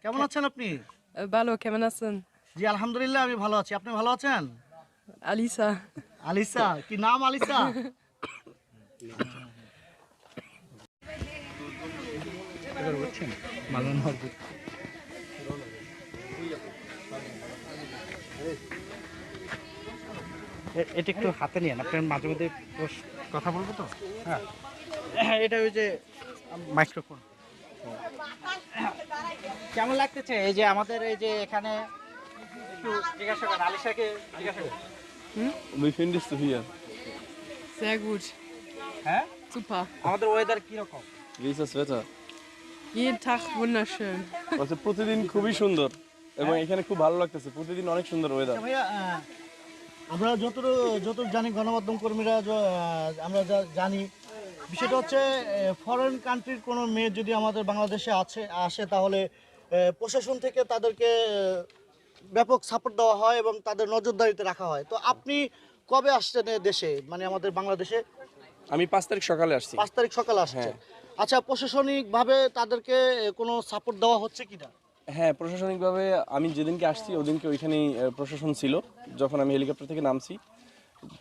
কেমন আছেন আপনি? ভালো, কেমন আছেন? জি আলহামদুলিল্লাহ আমি ভালো আছি। আপনি ভালো আছেন? আলিসা। আলিসা, কি নাম আলিসা? এবার বুঝছেন? মালান হবে। এটা একটু হাতে নিয়েন, আপনার মাঝে মধ্যে কথা বলবো তো। হ্যাঁ হ্যাঁ, এটা ওই যে মাইক্রোফোন। কেমন লাগতেছে এই যে আমাদের এই যে এখানে একটু জিজ্ঞাসা করেন আলিশাকে জিজ্ঞাসা করেন। Und wie findest du hier? Sehr gut. হ্যাঁ Super. আমাদের ওয়েদার কি রকম? Wie ist das Wetter? Jeden Tag wunderschön. বলছে প্রতিদিন খুবই সুন্দর এবং এখানে খুব ভালো লাগতেছে, প্রতিদিন অনেক সুন্দর ওয়েদার। আচ্ছা ভাইয়া, আমরা যতটুকু জানি গণমাধ্যম কর্মীরা আমরা যা জানি বিষয়টা হচ্ছে ফরেন কান্ট্রির কোনো মেয়ে যদি আমাদের বাংলাদেশে আসে তাহলে প্রশাসন থেকে তাদেরকে ব্যাপক সাপোর্ট দেওয়া হয় এবং তাদের নজরদারিতে রাখা হয়। তো আপনি কবে আসছেন এ দেশে, মানে আমাদের বাংলাদেশে? আমি 5 তারিখ সকালে আসছি। 5 তারিখ সকালে আসছে। হ্যাঁ। আচ্ছা, প্রশাসনিকভাবে তাদেরকে কোনো সাপোর্ট দেওয়া হচ্ছে কিনা? হ্যাঁ, প্রশাসনিকভাবে আমি যেদিনকে আসছি ওদিনকে ওইখানেই প্রশাসন ছিল। যখন আমি হেলিকপ্টার থেকে নামছি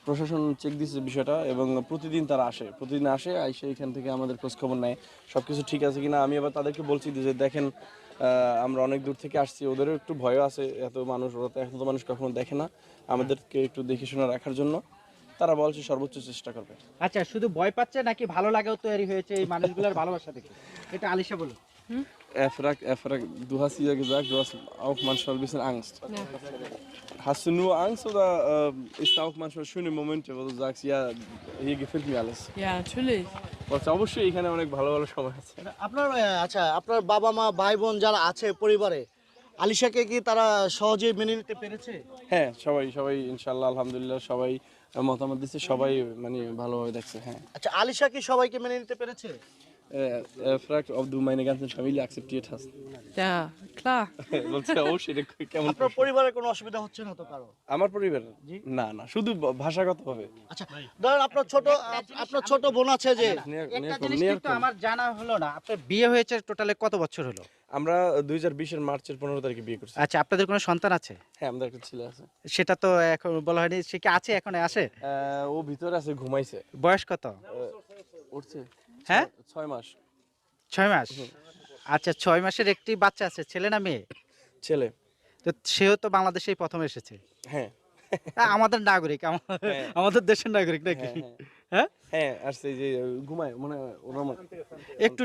প্রশাসন চেক দিচ্ছে বিষয়টা এবং প্রতিদিন তারা আসে, প্রতিদিন আইসে এখান থেকে আমাদের খোঁজখবর নেয় সব কিছু ঠিক আছে কিনা। আমি আবার তাদেরকে বলছি যে দেখেন আমরা অনেক দূর থেকে আসছি, ওদেরও একটু ভয়ও আছে, এত মানুষ কখনো দেখে না, আমাদেরকে একটু দেখে শুনে রাখার জন্য তারা বলছে সর্বোচ্চ চেষ্টা করবে। আচ্ছা, শুধু ভয় পাচ্ছে নাকি ভালো লাগেও তৈরি হয়েছে এই মানুষগুলোর ভালোবাসা দেখে? এটা আলিশা বলো। Er fragt, du hast ja gesagt, du hast auch manchmal ein bisschen Angst. Ja. Hast du nur Angst oder ist da auch manchmal schöne Momente, wo du sagst, ja, hier gefällt mir alles? Ja, natürlich. বলছে অবশ্যই এখানে অনেক ভালো ভালো সময় আছে। আপনার আচ্ছা, আপনার বাবা মা ভাই বোন যারা আছে পরিবারে, আলিশাকে কি তারা সহজেই মেনে নিতে পেরেছে? হ্যাঁ, সবাই ইনশাআল্লাহ আলহামদুলিল্লাহ সবাই মতামত দিচ্ছে, সবাই মানে ভালোভাবে দেখছে। হ্যাঁ। আচ্ছা, আলিশা কি সবাইকে মেনে নিতে পেরেছে? Er fragt, ob du meine ganze Familie akzeptiert hast. Ja, klar. বলছে অবশ্যই এটা কেমন আপনার প্রশ্ন? পরিবারে কোনো অসুবিধা হচ্ছে না তো কারো? আমার পরিবার না শুধু ভাষাগত হবে। আচ্ছা, ধরেন আপনার ছোট বোন আছে যে, একটা জিনিস কিন্তু আমার জানা হলো না, আপনার বিয়ে হয়েছে টোটালে কত বছর হলো? আমরা 2020 মার্চের 15 তারিখে বিয়ে করছি। আচ্ছা, আপনাদের কোনো সন্তান আছে? হ্যাঁ, আমাদের একটা ছেলে আছে। সেটা তো এখন বলা হয়নি, সে কি আছে, এখন আসে? ও ভিতরে আছে, ঘুমাইছে। বয়স কত? উঠছে হ্যাঁ, 6 মাস। 6 মাস। আচ্ছা, 6 মাসের একটি বাচ্চা আছে, ছেলে না মেয়ে? ছেলে। তো সেও তো বাংলাদেশেই প্রথম এসেছে। হ্যাঁ। আমাদের নাগরিক, আমাদের দেশের নাগরিক নাকি? হ্যাঁ, হ্যাঁ। হ্যাঁ, হ্যাঁ, আসছে এই যে ঘুমায় মানে ওরা একটু